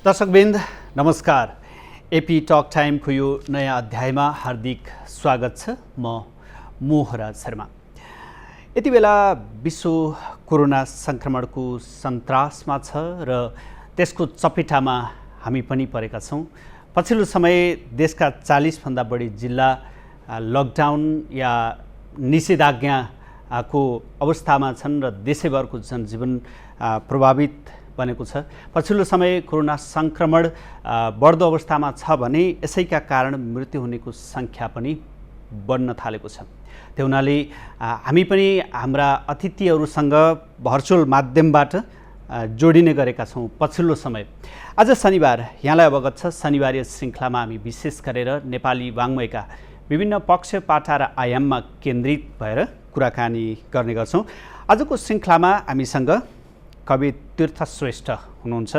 दर्शकवृन्द नमस्कार। AP talk टाइमको यो नयाँ अध्यायमा हार्दिक स्वागत छ। म मोहराज शर्मा। यति बेला विश्व कोरोना संक्रमणको सन्तासमा छ र त्यसको चपेटामा हामी पनि परेका छौँ। पछिल्लो समय देशका 40 भन्दा बढी जिल्ला लकडाउन या निषेधाज्ञाको अवस्थामा छन् र देशैभरको जनजीवन प्रभावित बनेको छ। पछिल्लो समय कोरोना संक्रमण बढ्दो अवस्थामा छ भने यसैका कारण मृत्यु हुनेको सङ्ख्या पनि बढ्न थालेको छ। त्यो हुनाले हामी पनि हाम्रा अतिथिहरूसँग भर्चुअल माध्यमबाट जोडिने गरेका छौँ। पछिल्लो समय आज शनिबार यहाँलाई अवगत छ, शनिबारीय श्रृङ्खलामा हामी विशेष गरेर नेपाली वाङ्मयका विभिन्न पक्ष पाटा र आयाममा केन्द्रित भएर कुराकानी गर्ने गर्छौँ। आजको श्रृङ्खलामा हामीसँग कवि तीर्थश्रेष्ठ हुनुहुन्छ।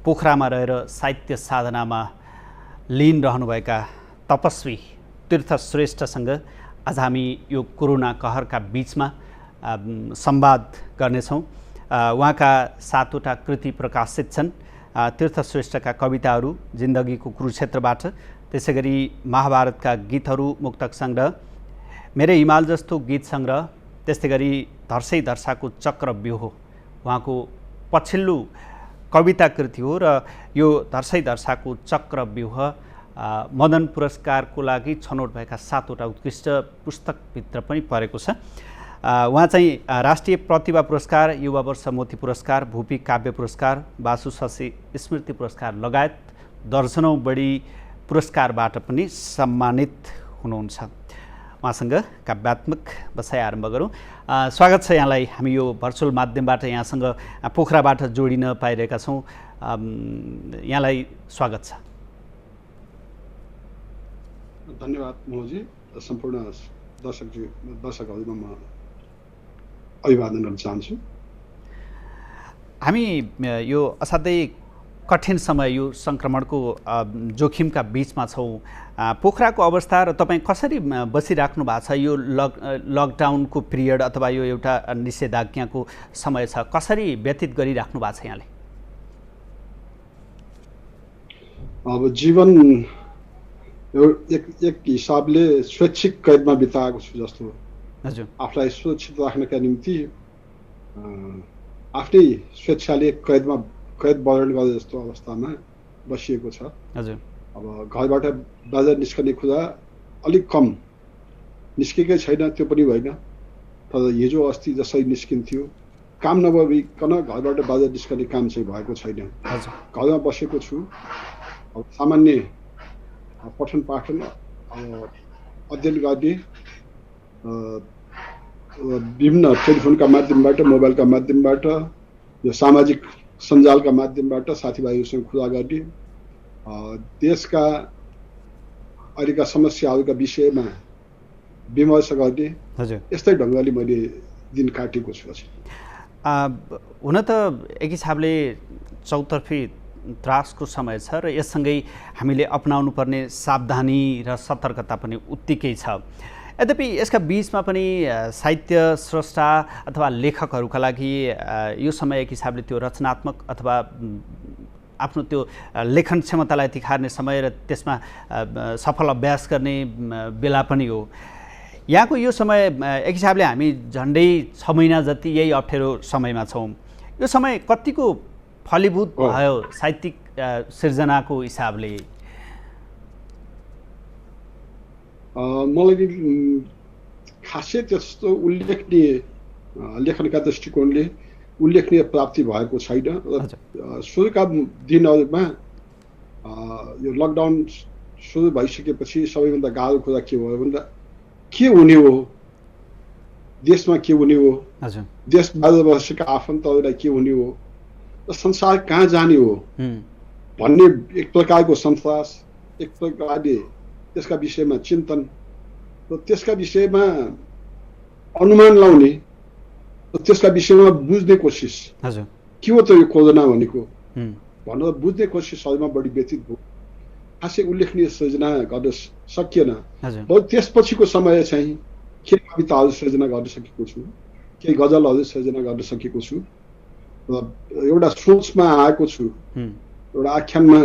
पोखरामा रहेर साहित्य साधनामा लीन रहनुभएका तपस्वी तीर्थश्रेष्ठसँग आज हामी यो कोरोना कहरका बीचमा संवाद गर्नेछौँ। उहाँका 7वटा कृति प्रकाशित छन्। तीर्थश्रेष्ठका कविताहरू जिन्दगीको कुरुक्षेत्रबाट, त्यसै गरी महाभारतका गीतहरू, मुक्तक सङ्ग्रह, मेरै हिमाल जस्तो गीत सङ्ग्रह, त्यस्तै गरी धर्सै धर्साको चक्रव्यूह उहाँको पछिल्लो कविता कृति हो र यो धर्सै धर्साको चक्रव्यूह मदन पुरस्कारको लागि छनौट भएका 7वटा उत्कृष्ट पुस्तकभित्र पनि परेको छ। उहाँ चाहिँ राष्ट्रिय प्रतिभा पुरस्कार, युवा वर्ष मोती पुरस्कार, भूपी काव्य पुरस्कार, वासु शशी स्मृति पुरस्कार लगायत दर्जनौँ बढी पुरस्कारबाट पनि सम्मानित हुनुहुन्छ। उहाँसँग काव्यात्मक बसाइ आरम्भ गरौँ। स्वागत छ यहाँलाई। हामी यो भर्चुअल माध्यमबाट यहाँसँग पोखराबाट जोडिन पाइरहेका छौँ। यहाँलाई स्वागत छ। धन्यवाद मोहजी। सम्पूर्ण दर्शकहरूमा म अभिवादन गर्न चाहन्छु। हामी यो असाध्यै कठिन समय, यो सङ्क्रमणको जोखिमका बीचमा छौँ। पोखराको अवस्था र तपाईँ कसरी बसिराख्नु भएको छ? यो लकडाउनको पिरियड अथवा यो एउटा निषेधाज्ञाको समय छ, कसरी व्यतीत गरिराख्नु भएको छ यहाँले? अब जीवन एक हिसाबले स्वैच्छिक कैदमा बिताएको छु जस्तो। हजुर। आफूलाई सुरक्षित राख्नका निम्ति आफ्नै स्वेच्छाले कैद वर्णन गरे जस्तो अवस्थामा बसिएको छ। हजुर। अब घरबाट बाहिर निस्कने कुरा अलिक कम, निस्केकै छैन त्यो पनि होइन, तर हिजो अस्ति जसरी निस्किन्थ्यो, काम नभइकन घरबाट बाहिर निस्कने काम चाहिँ भएको छैन। घरमा बसेको छु। अब सामान्य पठन पाठन, अध्ययन गर्ने, विभिन्न टेलिफोनका माध्यमबाट, मोबाइलका माध्यमबाट, यो सामाजिक सञ्जालका माध्यमबाट साथीभाइहरूसँग कुरा गर्ने, देशका अहिलेका समस्याहरूका विषयमा विमर्श गर्ने, यस्तै ढङ्गले मैले दिन काटेको छु। हुन त एक हिसाबले चौतर्फी त्रासको समय छ र यससँगै हामीले अपनाउनु पर्ने सावधानी र सतर्कता पनि उत्तिकै छ। यद्यपि यसका बीचमा पनि साहित्य स्रष्टा अथवा लेखकहरूका लागि यो समय एक हिसाबले त्यो रचनात्मक अथवा आफ्नो त्यो लेखन क्षमतालाई तिखार्ने समय र त्यसमा सफल अभ्यास गर्ने बेला पनि हो। यहाँको यो समय एक हिसाबले हामी झन्डै 6 महिना जति यही अप्ठ्यारो समयमा छौँ। यो समय कतिको फलीभूत भयो साहित्यिक सिर्जनाको हिसाबले? मलाई खासै त्यस्तो उल्लेखनीय लेखनका दृष्टिकोणले उल्लेखनीय प्राप्ति भएको छैन। सुरुका दिनहरूमा यो लकडाउन सुरु भइसकेपछि सबैभन्दा गाह्रो कुरा के भयो भन्दा के हुने हो, देशमा के हुने हो, देश बाहिर बसेका आफन्तहरूलाई के हुने हो र संसार कहाँ जाने हो भन्ने एक प्रकारको सन्तास, एक प्रकारले त्यसका विषयमा चिन्तन र त्यसका विषयमा अनुमान लाउने र त्यसका विषयमा बुझ्ने कोसिस, के हो त यो कोरोना भनेको भनेर बुझ्ने कोसिसहरूमा बढी व्यतीत भयो। खासै उल्लेखनीय सृजना गर्न सकिएन। त्यसपछिको समय चाहिँ केही कविताहरू सृजना गर्न सकेको छु, केही गजलहरू सृजना गर्न सकेको छु र एउटा सोचमा आएको छु एउटा आख्यानमा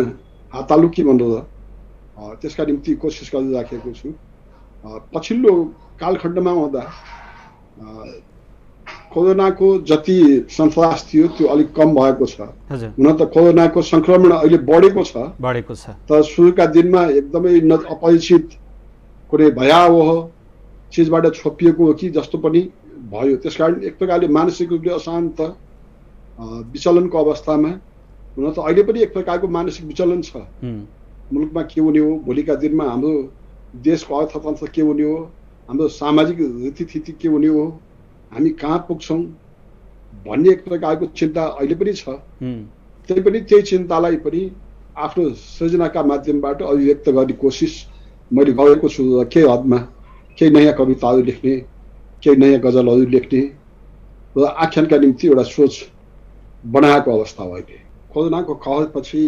हातालुकी भनेर त्यसका निम्ति कोसिस गरिराखेको छु। पछिल्लो कालखण्डमा हुँदा कोरोनाको जति सन्तास थियो त्यो अलिक कम भएको छ। हुन त कोरोनाको संक्रमण अहिले बढेको छ तर सुरुका दिनमा एकदमै अपरिचित कुनै भयावह चिजबाट छोपिएको हो कि जस्तो पनि भयो। त्यसकारण एक प्रकारले मानसिक रूपले अशान्त विचलनको अवस्थामा, हुन त अहिले पनि एक प्रकारको मानसिक विचलन छ। मुलुकमा के हुने हो, भोलिका दिनमा हाम्रो देशको अर्थतन्त्र के हुने हो, हाम्रो सामाजिक रीतिथिति के हुने हो, हामी कहाँ पुग्छौँ भन्ने एक प्रकारको चिन्ता अहिले पनि छ। त्यही पनि त्यही चिन्तालाई पनि आफ्नो सृजनाका माध्यमबाट अभिव्यक्त गर्ने कोसिस मैले गरेको छु। र केही हदमा केही नयाँ कविताहरू लेख्ने, केही नयाँ गजलहरू लेख्ने र आख्यानका निम्ति एउटा सोच बनाएको अवस्था हो अहिले। कोरोनाको कहरपछि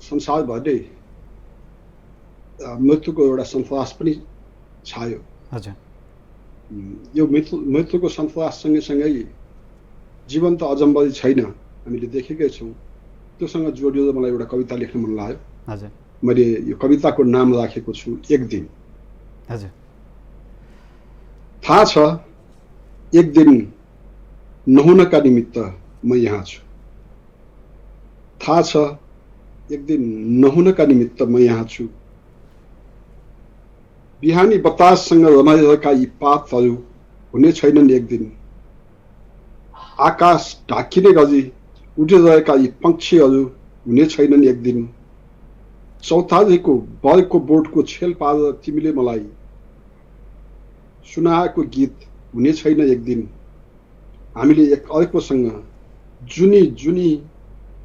संसारभरि मृत्युको एउटा सन्तास पनि छायो। यो मृत्युको सन्तास सँगै जीवन त अजम्बरी छैन, हामीले देखेकै छौँ। त्योसँग जोडिएर मलाई एउटा कविता लेख्न मन लाग्यो। मैले यो कविताको नाम राखेको छु एक दिन। थाहा छ एक दिन नहुनका निमित्त म यहाँ छु। थाहा छ एक दिन नहुनका निमित्त म यहाँ छु। बिहानी बताससँग रमाइरहेका यी पातहरू हुने छैनन् एक दिन। आकाश ढाकिने गरी उडिरहेका यी पक्षीहरू हुने छैनन् एक दिन। चौतारीको बरको बोटको छेल पारेर तिमीले मलाई सुनाएको गीत हुने छैन एक दिन। हामीले एक अर्कोसँग जुनी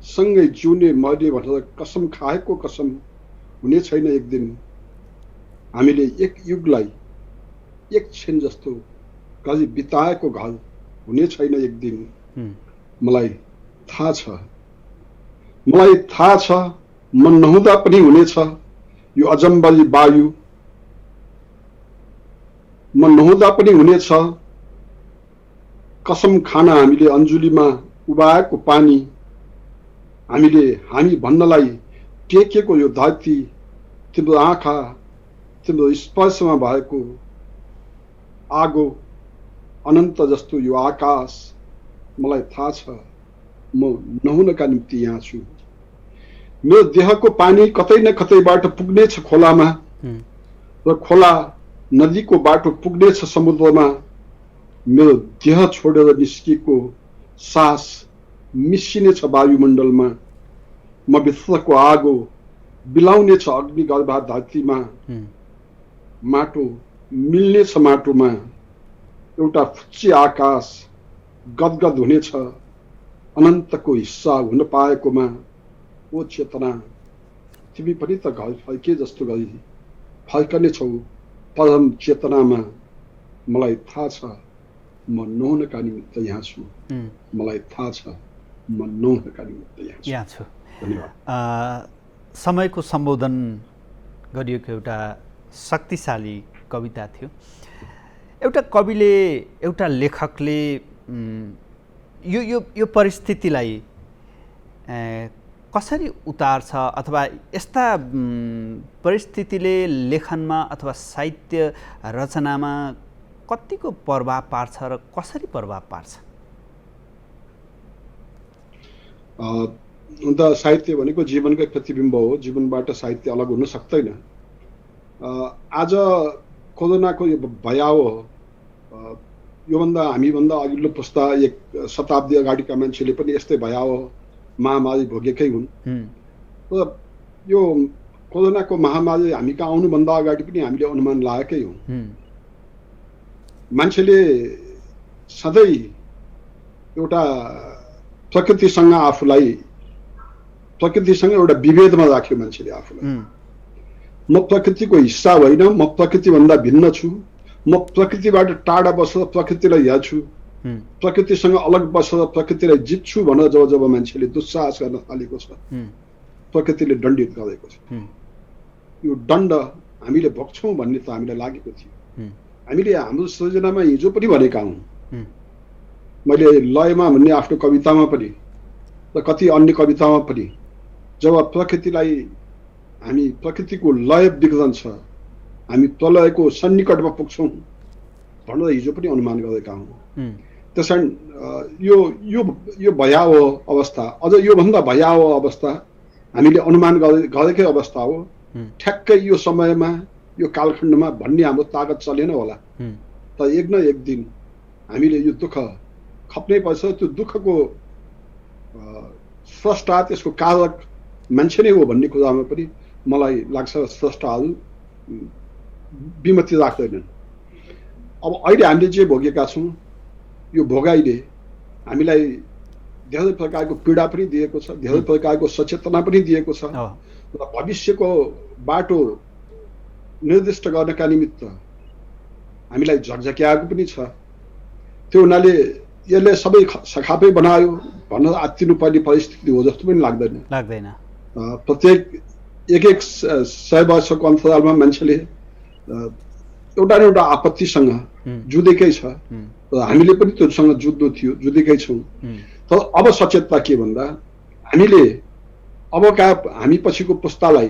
सँगै जिउने मर्ने भनेर कसम खाएको कसम हुने छैन एक दिन। हामीले एक युगलाई एक क्षण जस्तो गरी बिताएको घर हुने छैन एक दिन। मलाई थाहा छ म नहुँदा पनि हुनेछ यो अजम्बरी वायु। म नहुँदा पनि हुनेछ कसम खान हामीले अन्जुलीमा उबाएको पानी। हामी भन्नलाई टेकेको यो धरती, तिम्रो आँखा, तिम्रो स्पर्शमा भएको आगो, अनन्त जस्तो यो आकाश। मलाई थाहा छ म नहुनका निम्ति यहाँ छु। मेरो देहको पानी कतै न कतैबाट पुग्नेछ खोलामा, र खोला नदीको बाटो पुग्नेछ समुद्रमा। मेरो देह छोडेर निस्किएको सास मिसिनेछ वायुमण्डलमा। म भित्रको आगो बिलाउनेछ अग्निगर्भा धरतीमा। माटो मिल्नेछ माटोमा। एउटा फुच्ची आकाश गदगद हुनेछ अनन्तको हिस्सा हुन पाएकोमा। ओ चेतना, तिमी पनि त घर फर्के जस्तो गरी फर्कने छौ परम चेतनामा। मलाई थाहा छ म नहुनका निमित्त यहाँ छु। मलाई थाहा छ म नहुनका निमित्त यहाँ छु। धन्यवाद। समयको सम्बोधन गरिएको एउटा शक्तिशाली कविता थियो। एउटा कविले, एउटा लेखकले यो परिस्थितिलाई कसरी उतार्छ अथवा यस्ता परिस्थितिले लेखनमा अथवा साहित्य रचनामा कतिको प्रभाव पार्छ र कसरी प्रभाव पार्छ? अन्त साहित्य भनेको जीवनकै प्रतिबिम्ब हो। जीवनबाट साहित्य अलग हुन सक्दैन। आज कोरोनाको यो भयावह, योभन्दा हामीभन्दा अघिल्लो पुस्ता एक शताब्दी अगाडिका मान्छेले पनि यस्तै भयावह महामारी भोगेकै हुन्। र यो कोरोनाको महामारी हामी कहाँ आउनुभन्दा अगाडि पनि हामीले अनुमान लागेकै हौँ। मान्छेले सधैँ एउटा प्रकृतिसँग एउटा विभेदमा राख्यो मान्छेले आफूलाई। म प्रकृतिको हिस्सा होइन, म प्रकृतिभन्दा भिन्न छु, म प्रकृतिबाट टाढा बसेर प्रकृतिलाई हेर्छु, प्रकृतिसँग अलग बसेर प्रकृतिलाई जित्छु भनेर जब मान्छेले दुस्साहस गर्न थालेको छ, प्रकृतिले दण्डित गरेको छ। यो दण्ड हामीले भोग्छौँ भन्ने त हामीलाई लागेको थियो। हामीले हाम्रो सृजनामा हिजो पनि भनेका हौँ। मैले लयमा भन्ने आफ्नो कवितामा पनि र कति अन्य कवितामा पनि जब प्रकृतिलाई हामी प्रकृतिको लय बिग्रन्छ, हामी प्रलयको सन्निकटमा पुग्छौँ भनेर हिजो पनि अनुमान गरेका हौँ। त्यसकारण यो भयावह अवस्था, अझ योभन्दा भयावह अवस्था हामीले अनुमान गरेकै अवस्था हो। ठ्याक्कै यो समयमा यो कालखण्डमा भन्ने हाम्रो ताकत चलेन होला, तर एक न एक दिन हामीले यो दुःख खप्नै पर्छ। त्यो दुःखको स्रष्टा, त्यसको कारक मान्छे नै हो भन्ने कुरामा पनि मलाई लाग्छ स्रष्टाहरू विमति राख्दैनन्। अब अहिले हामीले जे भोगेका छौँ, यो भोगाइले हामीलाई धेरै प्रकारको पीडा पनि दिएको छ, धेरै प्रकारको सचेतना पनि दिएको छ र भविष्यको बाटो निर्दिष्ट गर्नका निमित्त हामीलाई झकझक्याएको पनि छ। त्यो हुनाले यसले सबै सखापै बनायो भनेर आत्तिनुपर्ने परिस्थिति हो जस्तो पनि लाग्दैन। प्रत्येक एक 100 वर्षको अन्तरालमा मान्छेले एउटा न एउटा आपत्तिसँग जुधेकै छ र हामीले पनि त्योसँग जुध्नु थियो, जुधेकै छौँ। तर अब सचेतता के भन्दा हामीले अबका हामी पछिको पुस्तालाई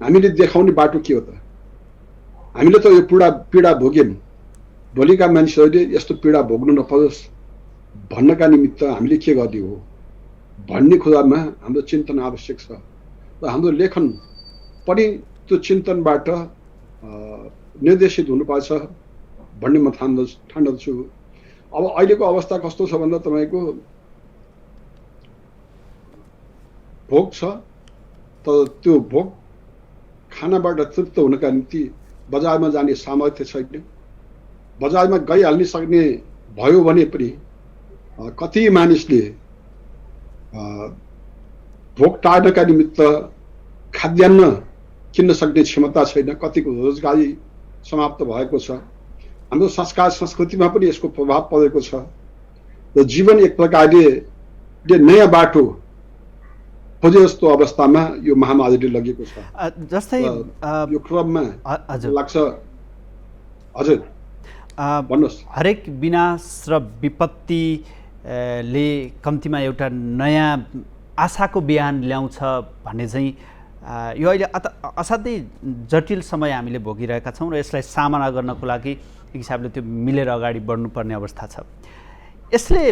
हामीले देखाउने बाटो के हो त? हामीले त यो पीडा भोग्यौँ, भोलिका मान्छेहरूले यस्तो पीडा भोग्नु नपरोस् भन्नका निमित्त हामीले के गर्ने हो भन्ने कुरामा हाम्रो चिन्तन आवश्यक छ र हाम्रो लेखन पनि त्यो चिन्तनबाट निर्देशित हुनुपर्छ भन्ने म ठान्दछु। अब अहिलेको अवस्था कस्तो छ भन्दा तपाईँको भोग छ, तर त्यो भोग खानाबाट तृप्त हुनका निम्ति बजारमा जाने सामर्थ्य छैन। बजारमा गइहाल्न सक्ने भयो भने पनि कति मानिसले भोग टार्नका निमित्त खाद्यान्न किन्न सक्ने क्षमता छैन, कतिको रोजगारी समाप्त भएको छ। हाम्रो संस्कार संस्कृतिमा पनि यसको प्रभाव परेको छ र जीवन एक प्रकारले नयाँ बाटो खोजे जस्तो अवस्थामा यो महामारीले लगेको छ। जस्तै यो क्रममा लाग्छ। हजुर भन्नुहोस्। हरेक विनाश र विपत्तिले कम्तीमा एउटा नयाँ आशाको बिहान ल्याउँछ भन्ने चाहिँ यो अहिले असाध्यै जटिल समय हामीले भोगिरहेका छौँ र यसलाई सामना गर्नको लागि एक हिसाबले त्यो मिलेर अगाडि बढ्नुपर्ने अवस्था छ। यसले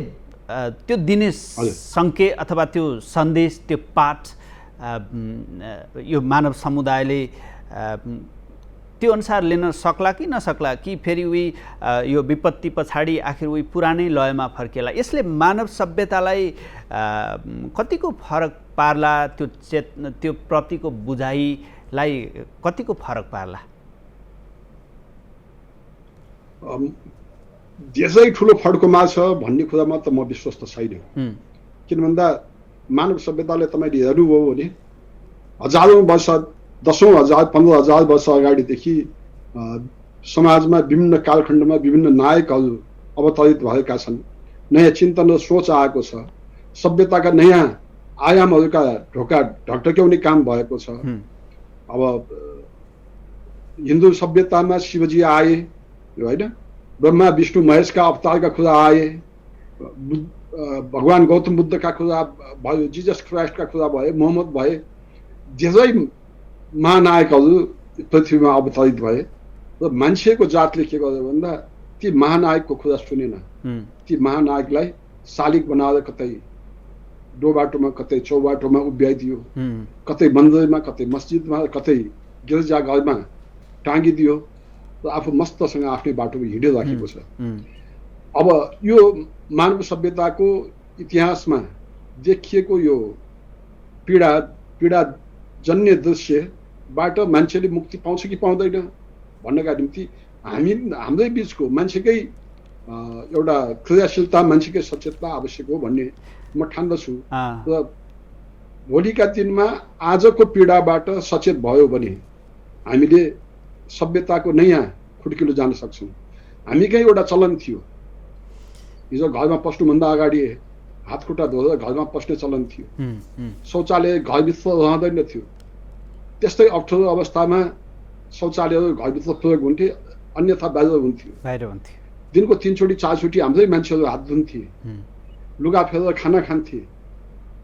त्यो दिने सङ्केत अथवा त्यो सन्देश, त्यो पाठ यो मानव समुदायले त्यो अनुसार लिन सक्ला कि नसक्ला, कि फेरि उही यो विपत्ति पछाडि आखिर उही पुरानै लयमा फर्केला? यसले मानव सभ्यतालाई कतिको फरक पार्ला? त्यो प्रतिको बुझाइलाई कतिको फरक पार्ला? देशै ठुलो फड्कोमा छ भन्ने कुरामा त म विश्वस्त छैन। किन भन्दा मानव सभ्यताले तपाईँले हेर्नुभयो भने हजारौँ वर्ष, 10,000 15,000 वर्ष अगाडिदेखि समाजमा विभिन्न कालखण्डमा विभिन्न नायकहरू अवतरित भएका छन्। नयाँ चिन्तन र सोच आएको छ, सभ्यताका नयाँ आयामहरूका ढोका ढकढक्याउने काम भएको छ। अब हिन्दू सभ्यतामा शिवजी आए, होइन, ब्रह्मा विष्णु महेशका अवतारका कुरा आए, भगवान गौतम बुद्धका कुरा भयो, जिजस क्राइस्टका कुरा भए, मोहम्मद भए, धेरै महानायकहरू पृथ्वीमा अवतरित भए र मान्छेको जातले के गर्यो भन्दा ती महानायकको कुरा सुनेन। ती महानायकलाई शालिग बनाएर कतै डोबाटोमा, कतै चौबाटोमा उभ्याइदियो, कतै मन्दिरमा, कतै मस्जिदमा, कतै गिर्जाघरमा टाँगिदियो र आफू मस्तसँग आफ्नै बाटोमा हिँडिराखेको छ। अब यो मानव सभ्यताको इतिहासमा देखिएको यो पीडाजन्य दृश्यबाट मान्छेले मुक्ति पाउँछ कि पाउँदैन भन्नका निम्ति हाम्रै बिचको मान्छेकै एउटा क्रियाशीलता, मान्छेकै सचेतता आवश्यक हो भन्ने म ठान्दछु। र भोलिका दिनमा आजको पीडाबाट सचेत भयो भने हामीले सभ्यताको नयाँ खुड्किलो जान सक्छौँ। हामीकै एउटा चलन थियो, हिजो घरमा पस्नुभन्दा अगाडि हात खुट्टा धोएर घरमा पस्ने चलन थियो। शौचालय घरभित्र रहँदैन थियो। त्यस्तै अप्ठ्यारो अवस्थामा शौचालयहरू घरभित्र प्रयोग हुन्थे, अन्यथा बाहिर हुन्थ्यो। दिनको 3 चोटि 4 चोटि हाम्रै मान्छेहरू हात धुन्थे, लुगा फेरेर खाना खान्थे।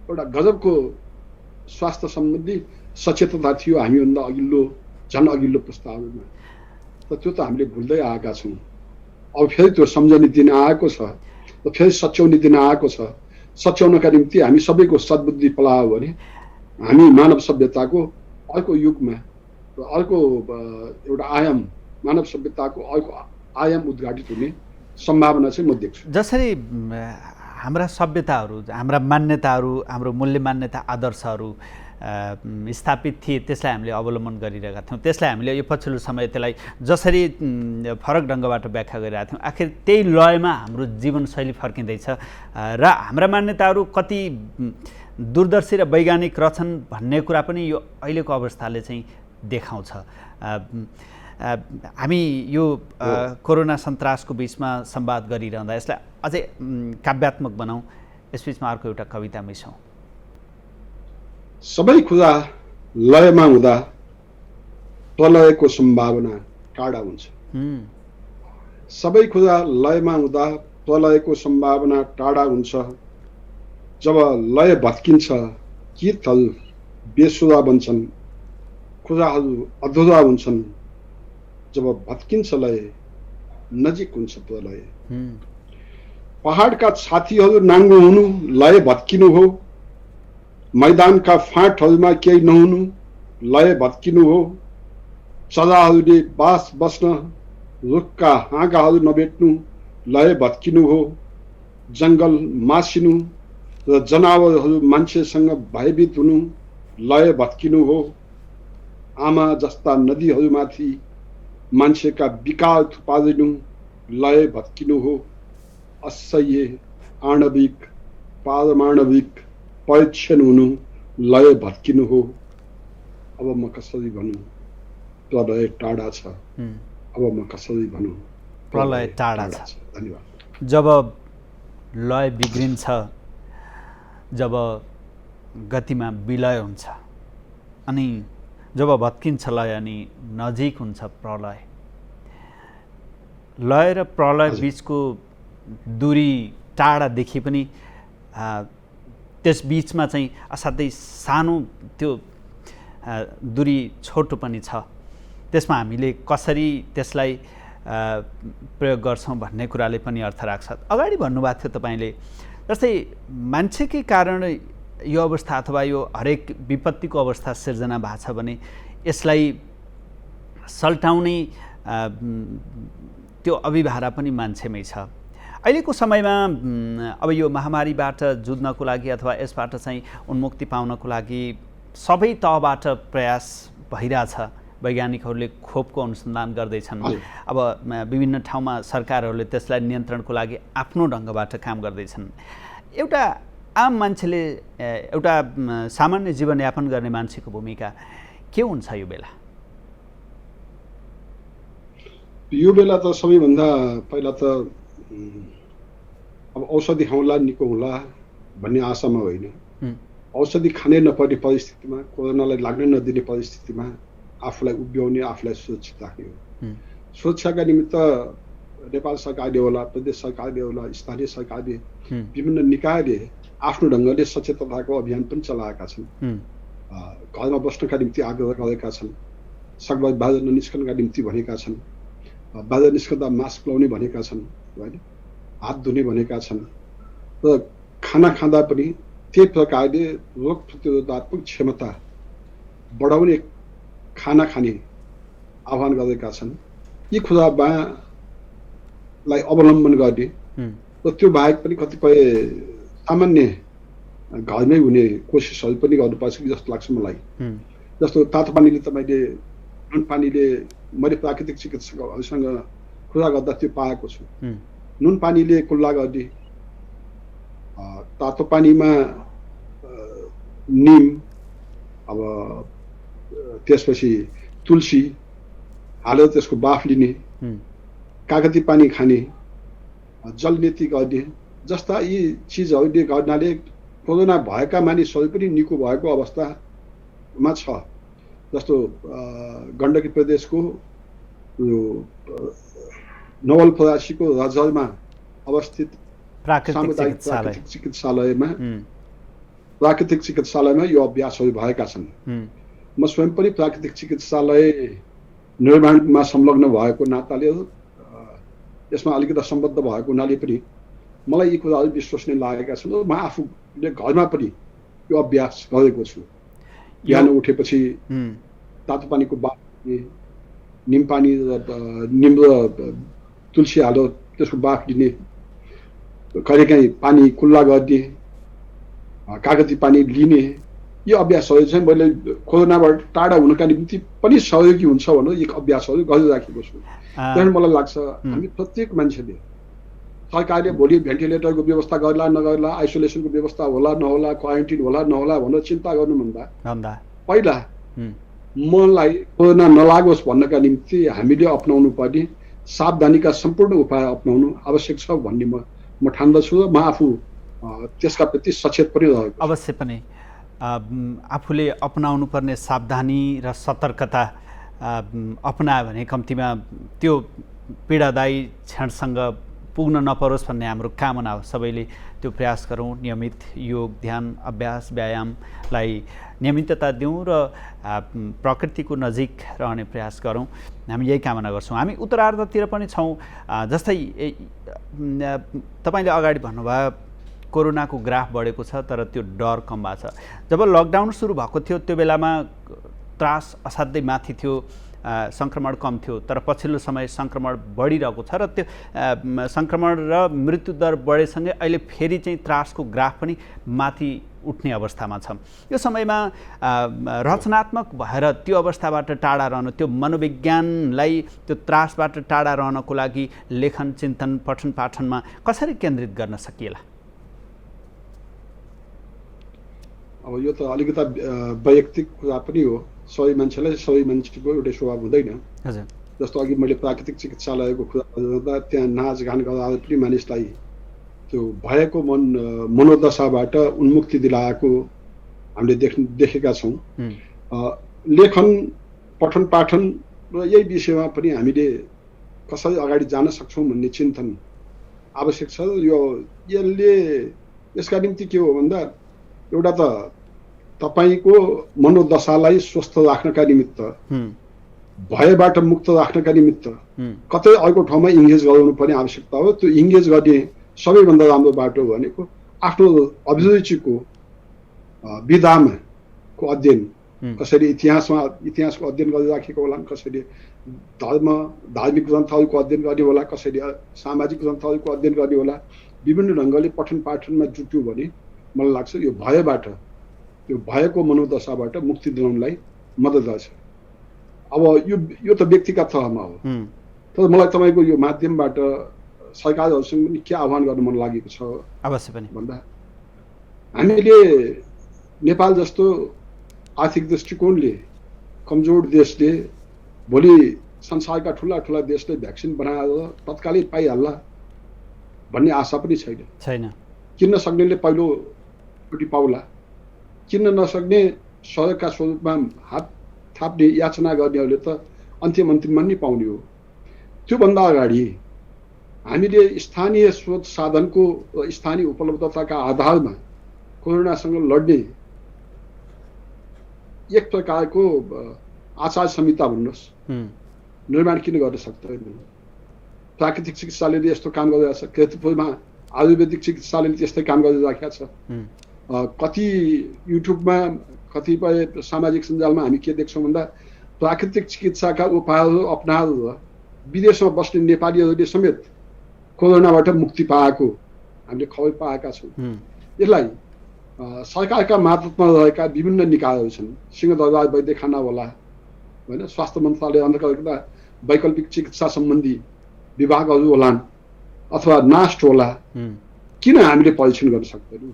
एउटा गजबको स्वास्थ्य सम्बन्धी सचेतता थियो हामीभन्दा अघिल्लो झन् अघिल्लो पुस्ताहरूमा। त त्यो त हामीले भुल्दै आएका छौँ। अब फेरि त्यो सम्झने दिन आएको छ, र फेरि सच्याउने दिन आएको छ। सच्याउनका निम्ति हामी सबैको सद्बुद्धि पलायो भने हामी मानव सभ्यताको अर्को युगमा अर्को एउटा आयाम, मानव सभ्यताको अर्को आयाम उद्घाटित हुने सम्भावना चाहिँ म देख्छु। जसरी हाम्रा सभ्यताहरू, हाम्रा मान्यताहरू, हाम्रो मूल्य मान्यता आदर्शहरू स्थापित थिए, त्यसलाई हामीले अवलम्बन गरिरहेका थियौँ। त्यसलाई हामीले यो पछिल्लो समय त्यसलाई जसरी फरक ढङ्गबाट व्याख्या गरिरहेका थियौँ, आखिर त्यही लयमा हाम्रो जीवनशैली फर्किँदैछ र हाम्रा मान्यताहरू कति दूरदर्शी र वैज्ञानिक रहेछन् भन्ने कुरा पनि यो अहिलेको अवस्थाले चाहिँ देखाउँछ। हामी यो कोरोना सन्तासको बिचमा संवाद गरिरहँदा यसलाई अझै काव्यात्मक बनाऊँ, यसबिचमा अर्को एउटा कविता मिसौँ। सबै कुरा लयमा हुँदा प्रलयको सम्भावना टाढा हुन्छ। सबै कुरा लयमा हुँदा प्रलयको सम्भावना टाढा हुन्छ। जब लय भत्किन्छ गीतहरू बेसुरा बन्छन्, कुराहरू अधुरा हुन्छन्। जब भत्किन्छ लय नजिक हुन्छ प्रलय। पहाडका छातीहरू नाङ्गो हुनु लय भत्किनु हो। मैदानका फाँटहरूमा केही नहुनु लय भत्किनु हो। चराहरूले बास बस्न रुखका हाँगाहरू नभेट्नु लय भत्किनु हो। जङ्गल मासिनु र जनावरहरू मान्छेसँग भयभीत हुनु लय भत्किनु हो। आमा जस्ता नदीहरूमाथि मान्छेका विकार थुपारिनु लय भत्किनु हो। असह्य आणविक पारमाणविक परीक्षण हुनु लय भत्किनु हो। अब म कसरी भनौँ प्रलय टाढा छ। अब म कसरी भनौँ प्रलय टाढा छ। धन्यवाद। जब लय बिग्रिन्छ, जब गतिमा विलय हुन्छ, अनि जब भत्किन्छ लय अनि नजिक हुन्छ प्रलय। लय र प्रलय बिचको दूरी टाढा देखि पनि त्यस बिचमा चाहिँ असाध्यै सानो त्यो दूरी छोटो पनि छ। त्यसमा हामीले कसरी त्यसलाई प्रयोग गर्छौँ भन्ने कुराले पनि अर्थ राख्छ। अगाडि भन्नुभएको थियो तपाईँले, जस्तै मान्छेकै कारण यो अवस्था अथवा यो हरेक विपत्तिको अवस्था सिर्जना भएको छ भने यसलाई सल्टाउने त्यो अभिभारा पनि मान्छेमै छ। अहिलेको समयमा अब यो महामारीबाट जुझ्नको लागि अथवा यसबाट चाहिँ उन्मुक्ति पाउनको लागि सबै तहबाट प्रयास भइरहेछ। वैज्ञानिकहरूले खोपको अनुसन्धान गर्दैछन्। अब विभिन्न ठाउँमा सरकारहरूले त्यसलाई नियन्त्रणको लागि आफ्नो ढङ्गबाट काम गर्दैछन्। एउटा आम मान्छेले, एउटा सामान्य जीवनयापन गर्ने मान्छेको भूमिका के हुन्छ यो बेला? यो बेला त सबैभन्दा पहिला त अब औषधि खाउँला निको होला भन्ने आशामा होइन, औषधि खानै नपर्ने परिस्थितिमा, कोरोनालाई लाग्नै नदिने परिस्थितिमा आफूलाई उभ्याउने, आफूलाई सुरक्षित राख्ने हो। सुरक्षाका निमित्त नेपाल सरकारले होला, प्रदेश सरकारले होला, स्थानीय सरकारले, विभिन्न निकायले आफ्नो ढङ्गले सचेतताको अभियान पनि चलाएका छन्। घरमा बस्नका निम्ति आग्रह गरेका छन्। सकभर बाहिर ननिस्कनका निम्ति भनेका छन्। बाहिर निस्कँदा मास्क लाउने भनेका छन्, होइन, हात धुने भनेका छन्। र खाना खाँदा पनि त्यही प्रकारले रोग प्रतिरोधात्मक क्षमता बढाउने खाना खाने आह्वान गरेका छन्। यी कुरालाई अवलम्बन गर्ने र त्यो बाहेक पनि कतिपय सामान्य घरमै हुने कोसिसहरू पनि गर्नुपर्छ कि जस्तो लाग्छ मलाई। जस्तो तातो पानीले तपाईँले, नुन पानीले, मैले प्राकृतिक चिकित्सकहरूसँग कुरा गर्दा त्यो पाएको छु। नुन पानीले कुल्ला गर्ने, तातो पानीमा निम, अब त्यसपछि तुलसी हालेर त्यसको बाफ लिने, कागती पानी खाने, जलनेति गर्ने जस्ता यी चिजहरूले गर्नाले कोरोना भएका मानिसहरू पनि निको भएको अवस्थामा छ। जस्तो गण्डकी प्रदेशको यो प्राकृतिक चिकित्सालयमा यो अभ्यासहरू भएका छन्। म स्वयं पनि प्राकृतिक चिकित्सालय निर्माणमा संलग्न भएको नाताले यसमा अलिकति सम्बद्ध भएको हुनाले पनि मलाई यी कुराहरू विश्वसनीय लागेका छन्। म आफूले घरमा पनि यो अभ्यास गरेको छु। बिहान उठेपछि तातो पानीको बाफ लिने, निम पानी निम र तुलसी हालेर त्यसको बाफ लिने, कहिलेकाहीँ पानी कुल्ला गर्ने, कागती पानी लिने, यो अभ्यासहरू चाहिँ मैले कोरोनाबाट टाढा हुनका निम्ति पनि सहयोगी हुन्छ भनेर यी अभ्यासहरू गरिराखेको छु। त्यहाँदेखि मलाई लाग्छ हामी प्रत्येक मान्छेले सरकारले भोलि भेन्टिलेटरको व्यवस्था गर्ला नगर्ला, आइसोलेसनको व्यवस्था होला नहोला, क्वारेन्टिन होला नहोला भनेर चिन्ता गर्नुभन्दा पहिला मलाई कोरोना नलागोस् भन्नका निम्ति हामीले अपनाउनु पर्ने सावधानीका सम्पूर्ण उपाय अपनाउनु आवश्यक छ भन्ने म ठान्दछु र म आफू त्यसका प्रति सचेत पनि रहेको छु। अवश्य पनि आफूले अपनाउनु पर्ने सावधानी र सतर्कता अपनायो भने कम्तीमा त्यो पीडादायी क्षणसँग पुग्न नपरोस् भन्ने हाम्रो कामना हो। सबैले त्यो प्रयास गरौँ, नियमित योग, ध्यान, अभ्यास, व्यायामलाई नियमितता दिउँ र प्रकृतिको नजिक रहने प्रयास गरौँ। हामी यही कामना गर्छौँ। हामी उत्तरार्धतिर पनि छौँ। जस्तै तपाईँले अगाडि भन्नुभयो कोरोनाको ग्राफ बढेको छ तर त्यो डर कम भएको छ। जब लकडाउन सुरु भएको थियो त्यो बेलामा त्रास असाध्यै माथि थियो, सङ्क्रमण कम थियो, तर पछिल्लो समय सङ्क्रमण बढिरहेको छ र त्यो सङ्क्रमण र मृत्युदर बढेसँगै अहिले फेरि चाहिँ त्रासको ग्राफ पनि माथि उठ्ने अवस्थामा छ। यो समयमा रचनात्मक भएर त्यो अवस्थाबाट टाढा रहन, त्यो मनोविज्ञानलाई त्यो त्रासबाट टाढा रहनको लागि लेखन, चिन्तन, पठन पाठनमा कसरी केन्द्रित गर्न सकिएला? अब यो त अलिकता वैयक्तिक कुरा पनि हो। सबै मान्छेको एउटै स्वभाव हुँदैन। जस्तो अघि मैले प्राकृतिक चिकित्सालयको कुरा गर्दा त्यहाँ नाचगान गर्दा पनि मानिसलाई त्यो भएको मनोदशाबाट उन्मुक्ति दिलाएको हामीले देखेका छौँ। लेखन, पठन पाठन र यही विषयमा पनि हामीले कसरी अगाडि जान सक्छौँ भन्ने चिन्तन आवश्यक छ। यसका निम्ति के हो भन्दा एउटा त तपाईको मनोदशालाई स्वस्थ राख्नका निमित्त, भयबाट मुक्त राख्नका निमित्त कतै अर्को ठाउँमा इङ्गेज गराउनु पर्ने आवश्यकता हो। त्यो इङ्गेज गर्ने सबैभन्दा राम्रो बाटो भनेको आफ्नो अभिरुचिको विधामा को अध्ययन, कसैले इतिहासको अध्ययन गरिराखेको होला, कसैले धार्मिक ग्रन्थहरूको अध्ययन गर्ने होला, कसैले सामाजिक ग्रन्थहरूको अध्ययन गर्ने होला। विभिन्न ढङ्गले पठन पाठनमा जुट्यो भने मलाई लाग्छ यो यो भएको मनोदशाबाट मुक्ति दिलाउनलाई मद्दत गर्छ। अब यो त व्यक्तिगत तहमा हो, तर मलाई तपाईँको यो माध्यमबाट सरकारहरूसँग पनि के आह्वान गर्न मन लागेको छ अवश्य पनि भन्दा, हामीले नेपाल जस्तो आर्थिक दृष्टिकोणले कमजोर देशले भोलि संसारका ठुला देशले भ्याक्सिन बनाएर तत्कालै पाइहाल्ला भन्ने आशा पनि छैन। किन्न सक्नेले पहिलोचोटि पाउला, किन्न नसक्ने सहयोगका स्वरूपमा हात थाप्ने याचना गर्नेहरूले त अन्तिममा नै पाउने हो। त्योभन्दा अगाडि हामीले स्थानीय स्रोत साधनको र स्थानीय उपलब्धताका आधारमा कोरोनासँग लड्ने एक प्रकारको आचार संहिता भन्नुहोस् निर्माण किन गर्न सक्दैन? प्राकृतिक चिकित्सालयले यस्तो काम गरिरहेको छ, केतुपुरमा आयुर्वेदिक चिकित्सालयले त्यस्तै काम गरिराखेको छ। कति युट्युबमा, कतिपय सामाजिक सञ्जालमा हामी के देख्छौँ भन्दा प्राकृतिक चिकित्साका उपायहरू अपनाएर विदेशमा बस्ने नेपालीहरूले समेत कोरोनाबाट मुक्ति पाएको हामीले खबर पाएका छौँ। यसलाई सरकारका मातहतमा रहेका विभिन्न निकायहरू छन्, सिंहदरबार वैद्यखाना होला, होइन, स्वास्थ्य मन्त्रालय अन्तर्गत वैकल्पिक चिकित्सा सम्बन्धी विभागहरू होलान् अथवा नास्ट होला। किन हामीले परीक्षण गर्न सक्दैनौँ?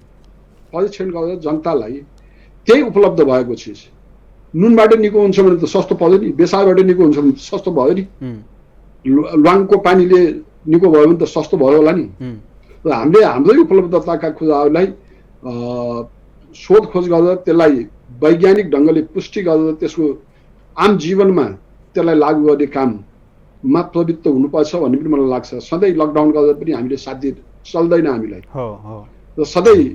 परीक्षण गरेर जनतालाई त्यही उपलब्ध भएको चिज, नुनबाट निको हुन्छ भने त सस्तो पर्यो नि, बेसारबाट निको हुन्छ भने त सस्तो भयो नि, ल्वाङको पानीले निको भयो भने त सस्तो भयो होला नि। र हामीले हाम्रै उपलब्धताका कुराहरूलाई सोधखोज गरेर त्यसलाई वैज्ञानिक ढङ्गले पुष्टि गरेर त्यसको आम जीवनमा त्यसलाई लागू गर्ने काममा प्रवृत्त हुनुपर्छ भन्ने पनि मलाई लाग्छ। सधैँ लकडाउन गरेर पनि हामीले साध्य चल्दैन हामीलाई, र सधैँ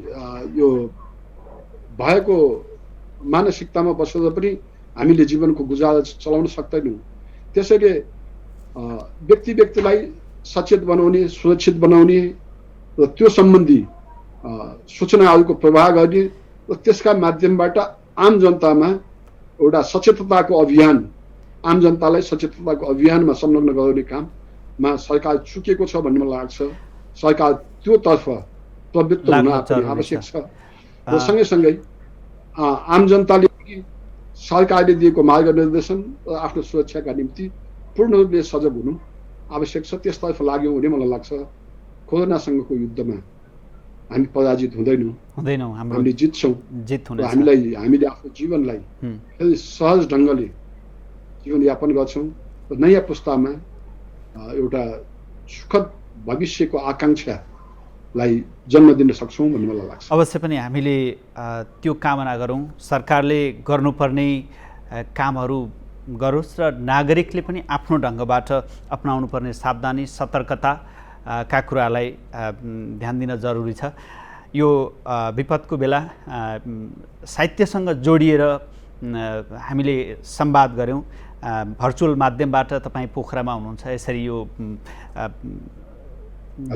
यो भएको मानसिकतामा बसेर पनि हामीले जीवनको गुजारा चलाउन सक्दैनौँ। त्यसैले व्यक्तिलाई सचेत बनाउने, सुरक्षित बनाउने र त्यो सम्बन्धी सूचनाहरूको प्रवाह गर्ने र त्यसका माध्यमबाट आम जनतामा एउटा सचेतताको अभियान, आम जनतालाई सचेतताको अभियानमा संलग्न गराउने काममा सरकार चुकेको छ भन्ने मलाई लाग्छ। सरकार त्योतर्फ प्रवृत्त हुन आवश्यक छ र सँगैसँगै आम जनताले सरकारले दिएको मार्गनिर्देशन र आफ्नो सुरक्षाका निम्ति पूर्ण रूपले सजग हुनु आवश्यक छ। त्यसतर्फ लाग्यौँ भने मलाई लाग्छ कोरोनासँगको युद्धमा हामी पराजित हुँदैनौँ, हामीले जित्छौँ। हामीले आफ्नो जीवनलाई फेरि सहज ढङ्गले जीवनयापन गर्छौँ र नयाँ पुस्तामा एउटा सुखद भविष्यको आकाङ्क्षालाई जन्म दिन सक्छौँ भन्ने मलाई लाग्छ। अवश्य पनि हामीले त्यो कामना गरौँ, सरकारले गर्नुपर्ने कामहरू गरोस् र नागरिकले पनि आफ्नो ढङ्गबाट अपनाउनु पर्ने सावधानी, सतर्कता का कुरालाई ध्यान दिन जरुरी छ। यो विपदको बेला साहित्यसँग जोडिएर हामीले संवाद गऱ्यौँ। भर्चुअल माध्यमबाट तपाईँ पोखरामा हुनुहुन्छ, यसरी यो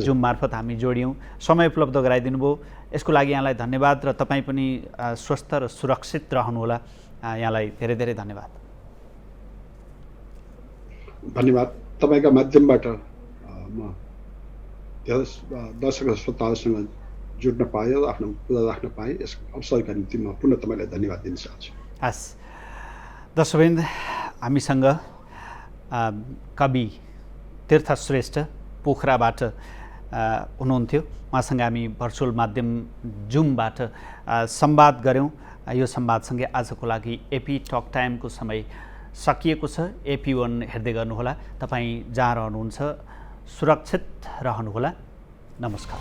जुम मार्फत हामी जोड्यौँ, समय उपलब्ध गराइदिनु भयो। यसको लागि यहाँलाई धन्यवाद र तपाईँ पनि स्वस्थ र सुरक्षित रहनुहोला। यहाँलाई धेरै धेरै धन्यवाद। धन्यवाद। तपाईँका माध्यमबाट म धेरै दर्शक श्रोताहरूसँग जुट्न पाएँ र आफ्नो कुरा राख्न पाएँ। यस अवसरका निम्ति म पुनः तपाईँलाई धन्यवाद दिन चाहन्छु। हस् दर्शकवृन्द, हामीसँग कवि तीर्थ श्रेष्ठ पोखराबाट हुनुहुन्थ्यो। उहाँसँग हामी भर्चुअल माध्यम जुमबाट संवाद गऱ्यौँ। यो संवादसँगै आजको लागि एपी टक टाइमको समय सकिएको छ। AP1 हेर्दै गर्नुहोला। तपाईँ जहाँ रहनुहुन्छ सुरक्षित रहनुहोला। नमस्कार।